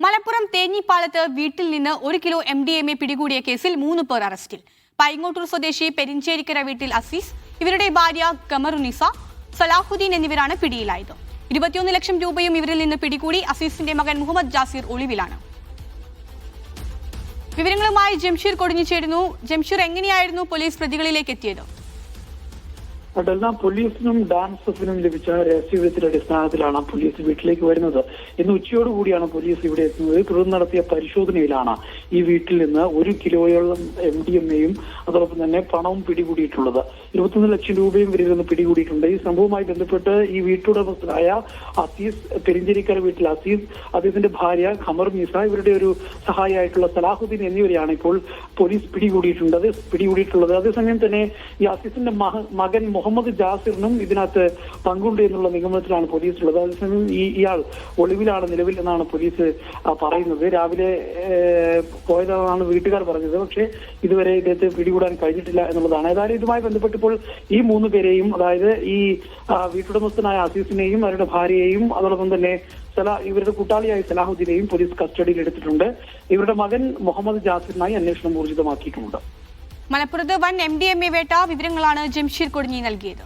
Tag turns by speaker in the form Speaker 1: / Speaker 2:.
Speaker 1: മലപ്പുറം തേഞ്ഞിപ്പാലത്ത് വീട്ടിൽ നിന്ന് 1 kilo MDMA പിടികൂടിയ കേസിൽ 3 പേർ അറസ്റ്റിൽ. പൈങ്ങോട്ടൂർ സ്വദേശി പെരിഞ്ചേരിക്കര വീട്ടിൽ അസീസ്, ഇവരുടെ ഭാര്യ ഖമറുനിസ, സലാഹുദ്ദീൻ എന്നിവരാണ് പിടിയിലായത്. 21 ലക്ഷം രൂപയും ഇവരിൽ നിന്ന് പിടികൂടി. അസീസിന്റെ മകൻ മുഹമ്മദ് ജാസിർ ഒളിവിലാണ്. വിവരങ്ങളുമായി ജംഷീർ കൊടിഞ്ഞു ചേരുന്നു. ജംഷീർ, എങ്ങനെയായിരുന്നു പോലീസ് പ്രതികളിലേക്ക് എത്തിയത്?
Speaker 2: അതെല്ലാം പോലീസിനും ഡാൻസ് എഫിനും ലഭിച്ച രഹസ്യവിവരത്തിന്റെ അടിസ്ഥാനത്തിലാണ് പോലീസ് വീട്ടിലേക്ക് വരുന്നത്. ഇന്ന് ഉച്ചയോടുകൂടിയാണ് പോലീസ് ഇവിടെ എത്തുന്നത്. തുടർന്ന് നടത്തിയ പരിശോധനയിലാണ് ഈ വീട്ടിൽ നിന്ന് 1 കിലോയോളം MDMAയും അതോടൊപ്പം തന്നെ പണവും പിടികൂടിയിട്ടുള്ളത്. 21 ലക്ഷം രൂപയും ഇവരിൽ നിന്ന് പിടികൂടിയിട്ടുണ്ട്. ഈ സംഭവവുമായി ബന്ധപ്പെട്ട് ഈ വീട്ടുടമസ്ഥനായ അസീസ്, പെരിഞ്ചേരിക്കര വീട്ടിൽ അസീസ്, അദ്ദേഹത്തിന്റെ ഭാര്യ ഖമറുനിസ, ഇവരുടെ ഒരു സഹായിയായിട്ടുള്ള സലാഹുദ്ദീൻ എന്നിവരെയാണ് ഇപ്പോൾ പോലീസ് പിടികൂടിയിട്ടുള്ളത്. അതേസമയം തന്നെ ഈ അസീസിന്റെ മകൻ മുഹമ്മദ് ജാസിറിനും ഇതിനകത്ത് പങ്കുണ്ട് എന്നുള്ള നിഗമനത്തിലാണ് പോലീസ് ഉള്ളത്. അതേസമയം ഇയാൾ ഒളിവിലാണ് നിലവിൽ എന്നാണ് പോലീസ് പറയുന്നത്. രാവിലെ പോയതെന്നാണ് വീട്ടുകാർ പറഞ്ഞത്. പക്ഷേ ഇതുവരെ ഇദ്ദേഹത്തെ പിടികൂടാൻ കഴിഞ്ഞിട്ടില്ല എന്നുള്ളതാണ്. ഏതായാലും ഇതുമായി ബന്ധപ്പെട്ടിപ്പോൾ ഈ 3 പേരെയും, അതായത് ഈ വീട്ടുടമസ്ഥനായ അസീസിനെയും അവരുടെ ഭാര്യയെയും അതോടൊപ്പം തന്നെ ഇവരുടെ കൂട്ടാളിയായ സലാഹുദ്ദീനെയും പോലീസ് കസ്റ്റഡിയിൽ എടുത്തിട്ടുണ്ട്. ഇവരുടെ മകൻ മുഹമ്മദ് ജാസിറിനായി അന്വേഷണം ഊർജിതമാക്കിയിട്ടുമുണ്ട്.
Speaker 1: മലപ്പുറത്ത് വൻ MDMA വേട്ട വിവരങ്ങളാണ് ജംഷീർ കൊടിഞ്ഞി നൽകിയത്.